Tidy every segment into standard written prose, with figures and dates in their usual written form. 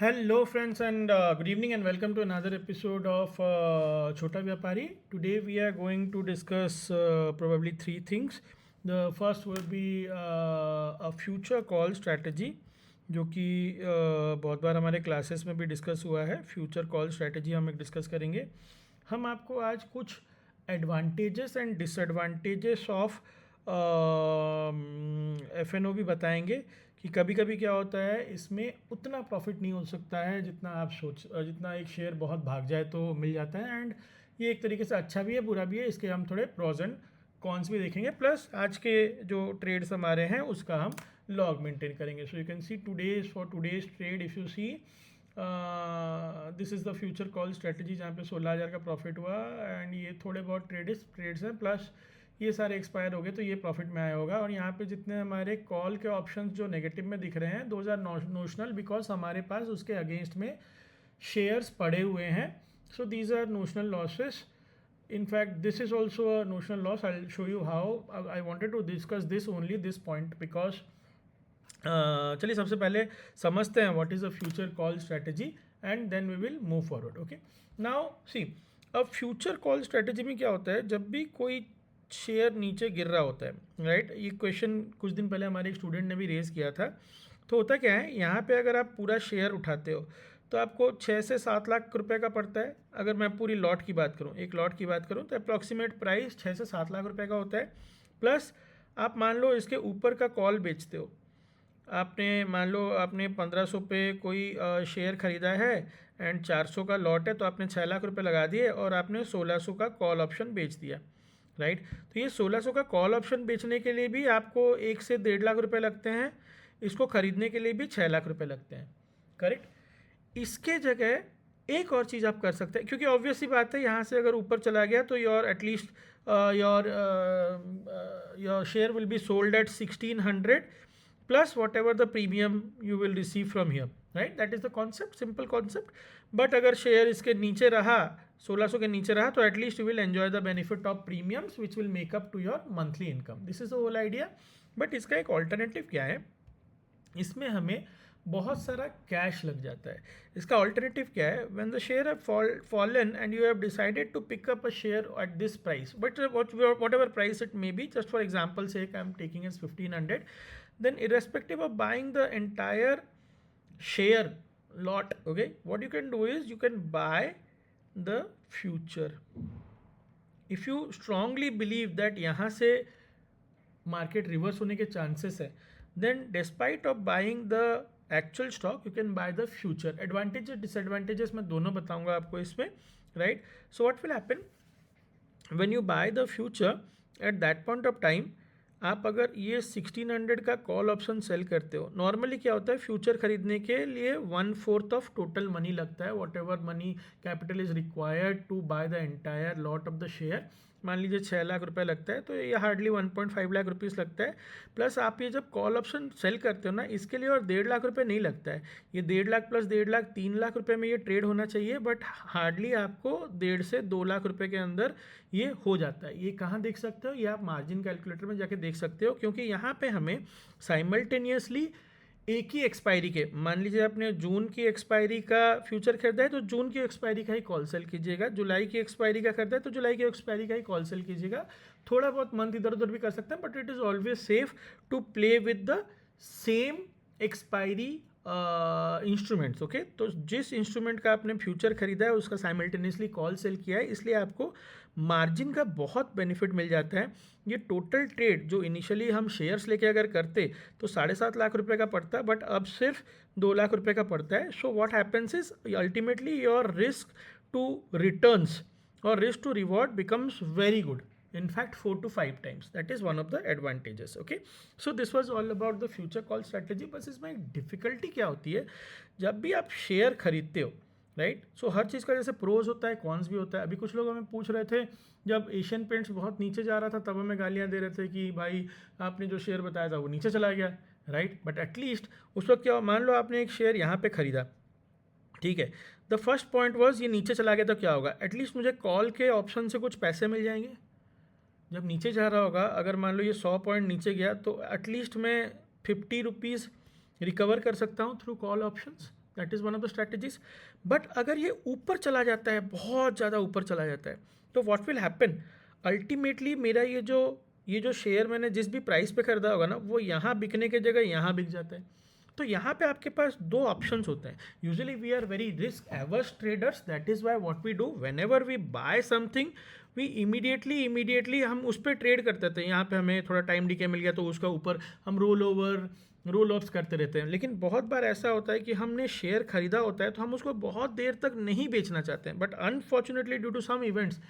Hello, friends, and good evening, and welcome to another episode of Chota Vyapari. Today, we are going to discuss probably three things. The first will be a future call strategy, जो कि बहुत बार हमारे classes में भी discuss हुआ है. Future call strategy हम एक डिस्कस करेंगे. हम आपको आज कुछ advantages and disadvantages of FNO भी बताएंगे कि कभी कभी क्या होता है, इसमें उतना प्रॉफिट नहीं हो सकता है जितना एक शेयर बहुत भाग जाए तो मिल जाता है. एंड ये एक तरीके से अच्छा भी है, बुरा भी है. इसके हम थोड़े प्रोज एंड कॉन्स भी देखेंगे, प्लस आज के जो ट्रेड्स हमारे हैं उसका हम लॉग मेंटेन करेंगे. So you can see today's trade, if you see this is the future call strategy जहाँ पे 16,000 का प्रॉफिट हुआ. एंड ये थोड़े बहुत ट्रेड्स हैं, प्लस ये सारे एक्सपायर हो गए तो ये प्रॉफिट में आया होगा. और यहाँ पे जितने हमारे कॉल के ऑप्शंस जो नेगेटिव में दिख रहे हैं, दोज आर नोशनल, बिकॉज हमारे पास उसके अगेंस्ट में शेयर्स पड़े हुए हैं. So these are notional losses. In fact, this is also a notional loss. I'll show you how. I wanted to discuss this point because चलिए सबसे पहले समझते हैं what is a future call strategy and then we will move forward. Okay, now see, अब future call strategy में क्या होता है, जब भी कोई शेयर नीचे गिर रहा होता है, राइट. ये क्वेश्चन कुछ दिन पहले हमारे एक स्टूडेंट ने भी रेज किया था. तो होता क्या है, यहाँ पे अगर आप पूरा शेयर उठाते हो तो आपको 6 से 7 लाख रुपए का पड़ता है. अगर मैं पूरी लॉट की बात करूँ, एक लॉट की बात करूँ, तो अप्रॉक्सीमेट प्राइस 6 से 7 लाख रुपए का होता है. प्लस आप मान लो इसके ऊपर का कॉल बेचते हो. आपने मान लो आपने 1500 पे कोई शेयर ख़रीदा है एंड 400 का लॉट है, तो आपने 6 लाख रुपए लगा दिए और आपने 1600 का कॉल ऑप्शन बेच दिया, राइट. तो ये 1600 का कॉल ऑप्शन बेचने के लिए भी आपको 1 से 1.5 लाख रुपए लगते हैं. इसको ख़रीदने के लिए भी 6 लाख रुपए लगते हैं, करेक्ट. इसके जगह एक और चीज़ आप कर सकते हैं, क्योंकि ऑब्वियस सी बात है, यहाँ से अगर ऊपर चला गया तो your at least your share will be sold at 1600 plus whatever the premium you will receive from here, right. That is the concept, simple concept. But अगर शेयर इसके नीचे रहा, 1600 के नीचे रहा, तो at least you will enjoy the benefit of premiums which will make up to your monthly income. This is the whole idea. But इसका एक ऑल्टरनेटिव क्या है, इसमें हमें बहुत सारा कैश लग जाता है. इसका ऑल्टरनेटिव क्या है, when the share have fallen and you have decided to pick up a share at this price, but whatever price it may be, just for example sake I am taking is 1500, then irrespective of buying the entire share lot, okay, what you can do is you can buy the future. If you strongly believe that यहाँ से market reverse होने के chances है, then despite of buying the actual stock you can buy the future. Advantages disadvantages मैं दोनों बताऊंगा आपको इसमें, right. So what will happen when you buy the future, at that point of time आप अगर ये 1600 का कॉल ऑप्शन सेल करते हो, नॉर्मली क्या होता है, फ्यूचर खरीदने के लिए 1/4 ऑफ टोटल मनी लगता है, whatever money capital is required to buy the entire lot of the share. मान लीजिए 6 लाख रुपए लगता है, तो ये हार्डली 1.5 लाख रुपीज़ लगता है. प्लस आप ये जब कॉल ऑप्शन सेल करते हो ना, इसके लिए और 1.5 लाख रुपए नहीं लगता है. ये 1.5 लाख प्लस 1.5 लाख 3 लाख रुपए में ये ट्रेड होना चाहिए, बट हार्डली आपको 1.5 से 2 लाख रुपए के अंदर ये हो जाता है. ये कहाँ देख सकते हो, ये आप मार्जिन कैलकुलेटर में जाके देख सकते हो, क्योंकि यहाँ पे हमें साइमल्टेनियसली एक ही एक्सपायरी के, मान लीजिए आपने जून की एक्सपायरी का फ्यूचर खरीदा है तो जून की एक्सपायरी का ही कॉल सेल कीजिएगा, जुलाई की एक्सपायरी का खरीदा है तो जुलाई की एक्सपायरी का ही कॉल सेल कीजिएगा. थोड़ा बहुत मंथ इधर उधर भी कर सकते हैं, but it is always safe to play with the same expiry instruments. Okay, तो जिस इंस्ट्रूमेंट का आपने फ्यूचर खरीदा है उसका साइमल्टेनियसली कॉल सेल किया है, इसलिए आपको मार्जिन का बहुत बेनिफिट मिल जाता है. ये टोटल ट्रेड जो इनिशियली हम शेयर्स लेके अगर करते तो 7.5 लाख रुपए का पड़ता, बट अब सिर्फ 2 लाख रुपए का पड़ता है. So what happens is ultimately your risk to returns और risk to reward becomes very good. In fact 4 to 5 times. That is one of the advantages. Okay, so this was all about the future call strategy. बस इसमें difficulty क्या होती है, जब भी आप share खरीदते हो, राइट. सो हर चीज़ का जैसे प्रोज होता है, कॉन्स भी होता है. अभी कुछ लोग हमें पूछ रहे थे, जब एशियन पेंट्स बहुत नीचे जा रहा था तब हमें गालियाँ दे रहे थे कि भाई आपने जो शेयर बताया था वो नीचे चला गया, राइट. बट एटलीस्ट उस वक्त क्या, मान लो आपने एक शेयर यहाँ पे खरीदा, ठीक है. द फर्स्ट पॉइंट वॉज ये नीचे चला गया तो क्या होगा, एटलीस्ट मुझे कॉल के ऑप्शन से कुछ पैसे मिल जाएंगे. जब नीचे जा रहा होगा, अगर मान लो ये 100 पॉइंट नीचे गया तो एटलीस्ट मैं 50 रुपीज़ रिकवर कर सकता हूँ through call options, that is one of the strategies. But अगर ये ऊपर चला जाता है, बहुत ज़्यादा ऊपर चला जाता है, तो व्हाट विल हैपन, अल्टीमेटली मेरा ये जो शेयर मैंने जिस भी प्राइस पे खरीदा होगा ना, वो यहाँ बिकने की जगह यहाँ बिक जाता है। तो यहाँ पे आपके पास दो ऑप्शंस होते हैं। Usually we are very risk averse traders, that is why what we do, whenever we buy something we immediately हम उस पर ट्रेड करते थे। यहाँ पे हमें थोड़ा टाइम डीके मिल गया तो उसका ऊपर हम रोल ऑफ्स करते रहते हैं। लेकिन बहुत बार ऐसा होता है कि हमने शेयर खरीदा होता है तो हम उसको बहुत देर तक नहीं बेचना चाहते हैं, but unfortunately due to some events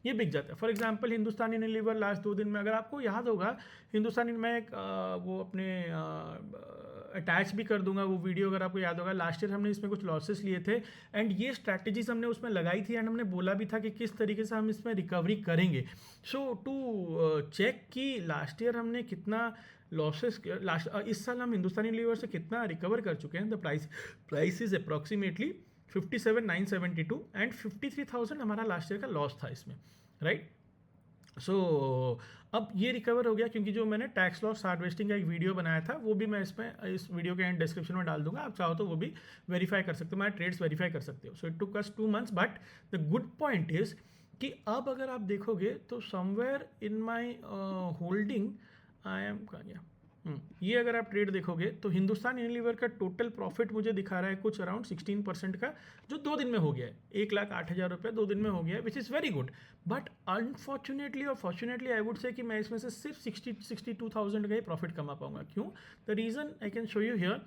ये बिक जाता है। For example Hindustan Unilever last 2 दिन में, अगर आपको याद होगा, हिंदुस्तान में एक वो अपने अटैच भी कर दूंगा वो वीडियो, अगर आपको याद होगा, लास्ट ईयर हमने इसमें कुछ लॉसेस लिए थे एंड ये स्ट्रैटेजीज हमने उसमें लगाई थी एंड हमने बोला भी था कि किस तरीके से हम इसमें रिकवरी करेंगे। सो टू चेक कि लास्ट ईयर हमने कितना लॉसेस, इस साल हम हिंदुस्तानी लीवर से कितना रिकवर कर चुके हैं। The price is approximately 57,972 and 53,000 हमारा लास्ट ईयर का लॉस था इसमें, राइट। सो अब ये रिकवर हो गया क्योंकि जो मैंने टैक्स लॉस हार्वेस्टिंग का एक वीडियो बनाया था वो भी मैं इस वीडियो के एंड डिस्क्रिप्शन में डाल दूंगा, आप चाहो तो वो भी वेरीफाई कर सकते हो, मैं ट्रेड्स वेरीफाई कर सकते हो। So it took us 2 months, but the good point is कि अब अगर आप देखोगे तो somewhere in my holding I am कहाँ गया, ये अगर आप ट्रेड देखोगे तो हिंदुस्तान यूनिलीवर का टोटल प्रॉफिट मुझे दिखा रहा है कुछ अराउंड 16% का, जो 2 दिन में हो गया है। 1,08,000 रुपये 2 दिन में हो गया है, which is very good. But unfortunately और फॉर्चुनेटली आई वुड से कि मैं इसमें से सिर्फ 62,000 का ही प्रॉफिट कमा पाऊंगा। क्यों? The reason I can show you here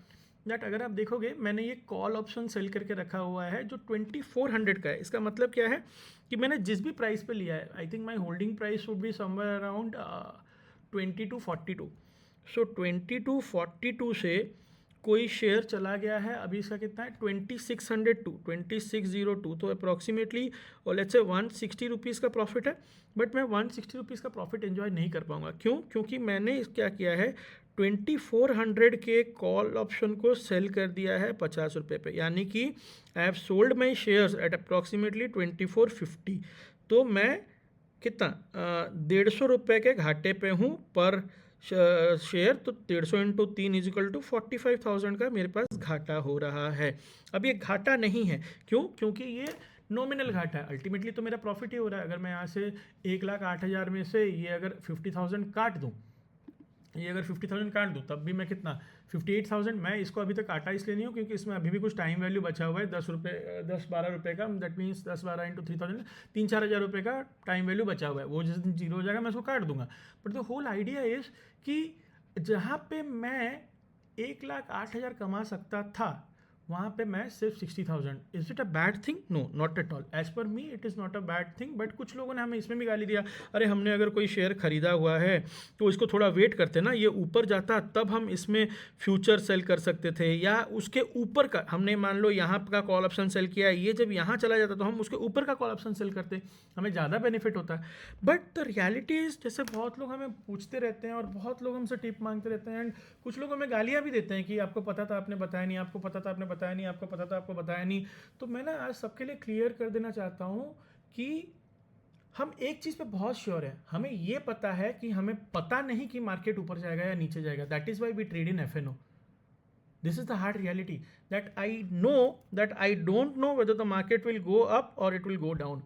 that अगर आप देखोगे मैंने ये कॉल ऑप्शन सेल करके रखा हुआ है जो 2400 का है। इसका मतलब क्या है कि मैंने जिस भी प्राइस पे लिया है, I think my holding price would be somewhere around 2242। सो 2242 से कोई शेयर चला गया है, अभी इसका कितना है 2602 तो अप्रॉक्सीमेटली और लेट्स से 160 रुपीज़ का प्रॉफिट है। बट मैं 160 रुपीज़ का प्रॉफिट एंजॉय नहीं कर पाऊंगा। क्यों? क्योंकि मैंने क्या किया है, 2400 के कॉल ऑप्शन को सेल कर दिया है 50 रुपये पे, यानी कि I have sold my shares at approximately 2450। तो मैं कितना 150 रुपये के घाटे पे हूँ पर शेयर। तो 150 इंटू 3 इजिकल टू 45,000 का मेरे पास घाटा हो रहा है। अब ये घाटा नहीं है, क्यों? क्योंकि ये नॉमिनल घाटा है, अल्टीमेटली तो मेरा प्रॉफिट ही हो रहा है। अगर मैं यहाँ से 1,08,000 में से ये अगर 50,000 काट दूँ, ये अगर 50,000 काट दूँ तब भी मैं कितना 58,000, मैं इसको अभी तक काटा इसलिए नहीं हूँ क्योंकि इसमें अभी भी कुछ टाइम वैल्यू बचा हुआ है 10-12 रुपये का। दैट मीन्स 10-12 इंटू 3,000 3-4 हज़ार रुपये का टाइम वैल्यू बचा हुआ है। वो जिस दिन जीरो हो जाएगा मैं उसको काट दूंगा। But the whole idea is कि जहाँ पे मैं 1,08,000 कमा सकता था वहाँ पे मैं सिर्फ 60,000। Is it a bad thing? No, not at all. As per me it is not a bad thing. But कुछ लोगों ने हमें इसमें भी गाली दिया, अरे हमने अगर कोई शेयर खरीदा हुआ है तो इसको थोड़ा वेट करते ना, ये ऊपर जाता तब हम इसमें फ्यूचर सेल कर सकते थे, या उसके ऊपर का हमने मान लो यहाँ का कॉल ऑप्शन सेल किया, ये जब यहाँ चला जाता तो हम उसके ऊपर का कॉल ऑप्शन सेल करते, हमें ज़्यादा बेनिफिट होता। बट द रियलिटी इज, जैसे बहुत लोग हमें पूछते रहते हैं और बहुत लोग हमसे टिप मांगते रहते हैं एंड कुछ लोग हमें गालियाँ भी देते हैं कि आपको पता था आपने बताया नहीं, आपको पता था आपने बताया नहीं, आपको पता था आपको बताया नहीं। तो मैं ना आज सबके लिए क्लियर कर देना चाहता हूँ कि हम एक चीज़ पे बहुत श्योर है, हमें ये पता है कि हमें पता नहीं कि मार्केट ऊपर जाएगा या नीचे जाएगा। That is why we trade in FNO. This is the hard reality, that I know that I don't know whether the market will go up or it will go down.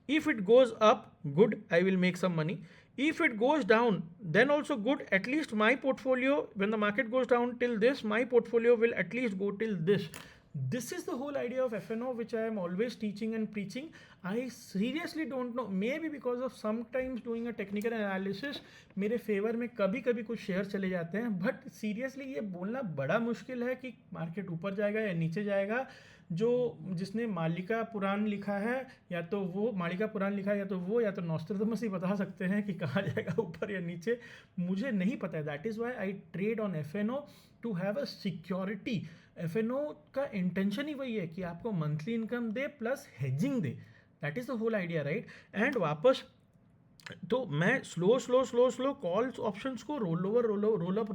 If it goes up, good, I will make some money. If it goes down, then also good. At least my portfolio, when the market goes down till this, my portfolio will at least go till this. This is the whole idea of FNO, which I am always teaching and preaching. I seriously don't know, maybe because of sometimes doing a technical analysis, मेरे favour में कभी कभी कुछ share चले जाते हैं। But seriously ये बोलना बड़ा मुश्किल है कि मार्केट ऊपर जाएगा या नीचे जाएगा। जो जिसने मालिका पुराण लिखा है, या तो वो मालिका पुराण लिखा है, या तो वो, या तो नॉस्ट्रेडमस ही बता सकते हैं कि कहाँ जाएगा ऊपर या नीचे। मुझे नहीं पता है। That is why I trade on FNO to have a security. FNO का इंटेंशन ही वही है कि आपको मंथली इनकम दे प्लस हेजिंग दे। That is the whole idea, right. And वापस तो मैं स्लो कॉल्स ऑप्शंस को रोल अप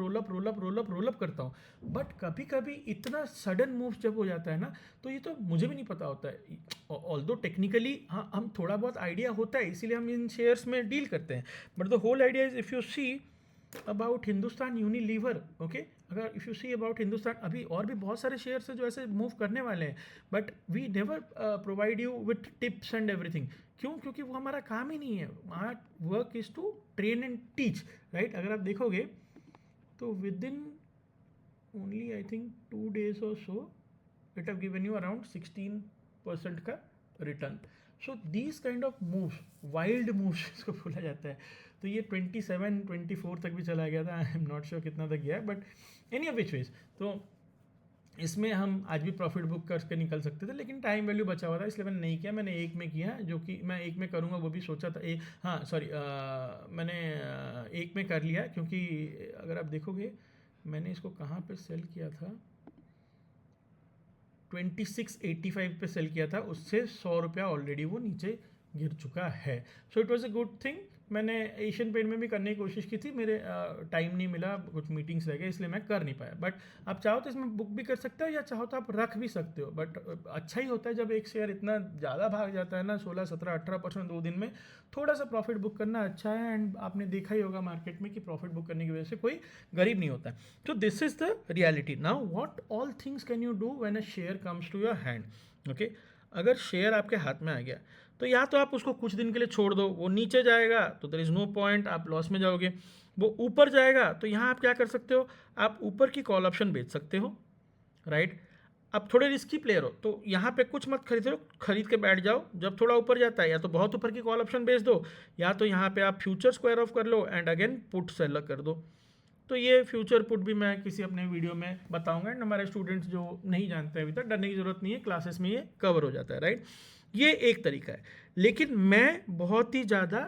करता हूँ। बट कभी कभी इतना सडन मूव जब हो जाता है ना, तो ये तो मुझे भी नहीं पता होता है। ऑल्दो टेक्निकली हाँ हम थोड़ा बहुत आइडिया होता है, इसीलिए हम इन शेयर्स में डील करते हैं। But the whole idea is, if you see about Hindustan Unilever, okay, अगर if you see about Hindustan, अभी और भी बहुत सारे शेयर्स हैं जो ऐसे मूव करने वाले हैं, but we never provide you with tips and everything. क्यों? क्योंकि वो हमारा काम ही नहीं है। Our work is to train and teach, right? अगर आप देखोगे तो within only I think 2 days और so it have given you around 16% का return. So these kind of moves, wild moves इसको बोला जाता है। तो ये 27-24 तक भी चला गया था, आई एम नॉट श्योर कितना तक गया है, but any of which ways, तो इसमें हम आज भी प्रॉफिट बुक करके निकल सकते थे, लेकिन टाइम वैल्यू बचा हुआ था इसलिए मैंने नहीं किया। मैंने एक में किया, जो कि मैं एक में करूँगा वो भी सोचा था। हाँ सॉरी, मैंने एक में कर लिया, क्योंकि अगर आप देखोगे मैंने इसको कहाँ पे सेल किया था, 2685 पे सेल किया था, उससे 100 रुपया ऑलरेडी वो नीचे गिर चुका है। So it was a good thing. मैंने एशियन पेंट में भी करने की कोशिश की थी, मेरे टाइम नहीं मिला, कुछ मीटिंग्स रह गए, इसलिए मैं कर नहीं पाया। बट आप चाहो तो इसमें बुक भी कर सकते हो, या चाहो तो आप रख भी सकते हो। बट अच्छा ही होता है जब एक शेयर इतना ज़्यादा भाग जाता है ना, 16, 17, 18% 2 दिन में, थोड़ा सा प्रॉफिट बुक करना अच्छा है। एंड आपने देखा ही होगा मार्केट में कि प्रॉफिट बुक करने की वजह से कोई गरीब नहीं होता। तो this is the reality. Now what all things can you do when a share comes to your hand, okay? अगर शेयर आपके हाथ में आ गया तो या तो आप उसको कुछ दिन के लिए छोड़ दो, वो नीचे जाएगा तो देयर इज़ नो पॉइंट, आप लॉस में जाओगे। वो ऊपर जाएगा तो यहाँ आप क्या कर सकते हो, आप ऊपर की कॉल ऑप्शन बेच सकते हो, राइट? आप थोड़े रिस्की प्लेयर हो तो यहाँ पे कुछ मत खरीदो, खरीद के बैठ जाओ। जब थोड़ा ऊपर जाता है या तो बहुत ऊपर की कॉल ऑप्शन बेच दो, या तो यहाँ पे आप फ्यूचर स्क्वायर ऑफ कर लो एंड अगेन पुट सेल कर दो। तो ये फ्यूचर पुट भी मैं किसी अपने वीडियो में बताऊंगा। एंड हमारे स्टूडेंट्स जो नहीं जानते अभी तक, डरने की ज़रूरत नहीं है, क्लासेस में ये कवर हो जाता है, राइट? ये एक तरीका है। लेकिन मैं बहुत ही ज़्यादा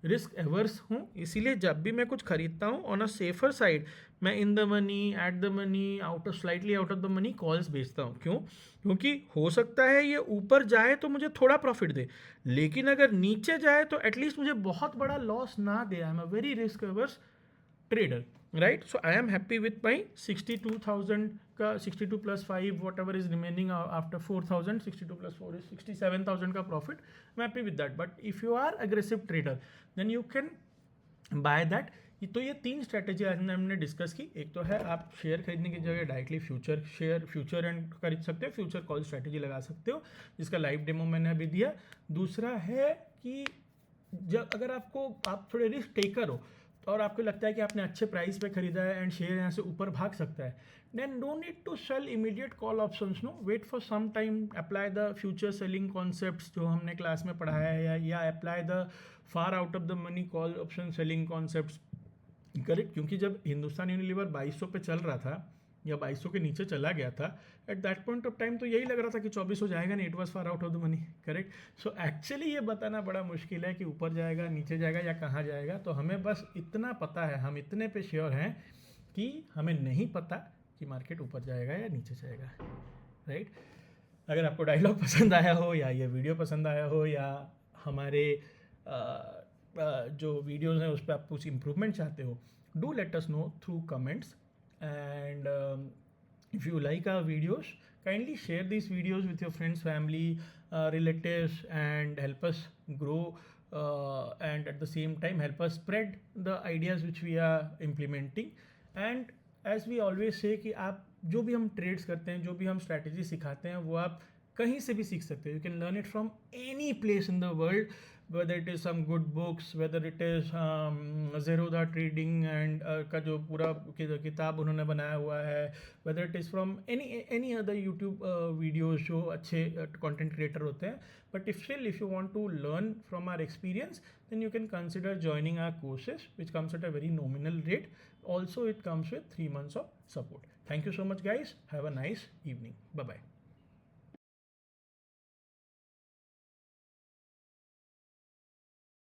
रिस्क एवर्स हूँ, इसीलिए जब भी मैं कुछ खरीदता हूँ ऑन अ सेफर साइड, मैं in the money, at the money, out of slightly out of the money calls बेचता हूँ। क्यों? क्योंकि हो सकता है ये ऊपर जाए तो मुझे थोड़ा प्रॉफिट दे, लेकिन अगर नीचे जाए तो एटलीस्ट मुझे बहुत बड़ा लॉस ना दे। I am a very risk averse trader, right? So I am happy with my 62,000 का 62 plus 5 whatever is remaining after 4,000, 62 plus 4 is 67,000 का profit. I'm happy with that. But if you are aggressive trader, then you can buy that. तो ये 3 strategy आज हमने discuss की। एक तो है आप शेयर खरीदने की जगह डायरेक्टली फ्यूचर एंड खरीद सकते हो, फ्यूचर कॉल स्ट्रैटेजी लगा सकते हो, जिसका लाइव डेमो मैंने अभी दिया। दूसरा है कि जब अगर आप थोड़े रिस्क टेकर हो और आपको लगता है कि आपने अच्छे प्राइस पे खरीदा है एंड शेयर यहाँ से ऊपर भाग सकता है, then don't need to sell immediate call options, no, wait for some time, apply the future selling concepts जो हमने क्लास में पढ़ाया है, या apply the far out of the money call option selling concepts, correct? क्योंकि जब Hindustan Unilever 2200 पे चल रहा था या 2200 के नीचे चला गया था, at that point of time तो यही लग रहा था कि 2400 जाएगा नहीं, it was far out of the money, correct? So actually ये बताना बड़ा मुश्किल है कि ऊपर जाएगा, नीचे जाएगा या कहाँ जाएगा। तो हमें बस इतना पता है, हम इतने पे श्योर हैं कि हमें नहीं पता कि मार्केट ऊपर जाएगा या नीचे जाएगा, राइट? अगर आपको डायलॉग पसंद आया हो, या ये वीडियो पसंद आया हो, या हमारे जो वीडियोज़ हैं उस पर आप कुछ इम्प्रूवमेंट चाहते हो, do let us know through comments. And if you like our videos, kindly share these videos with your friends, family, relatives, and help us grow, and at the same time help us spread the ideas which we are implementing. And as we always say कि आप जो भी हम trades करते हैं, जो भी हम स्ट्रैटेजी सिखाते हैं, वो आप कहीं से भी सीख सकते हो। You can learn it from any place in the world, whether it is some good books, whether it is Zerodha Trading and का जो पूरा किताब उन्होंने बनाया हुआ है, whether it is from any other YouTube videos जो अच्छे content creator होते हैं. But if you want to learn from our experience, then you can consider joining our courses, which comes at a very nominal rate. Also, it comes with 3 months of support. Thank you so much, guys. Have a nice evening. Bye bye.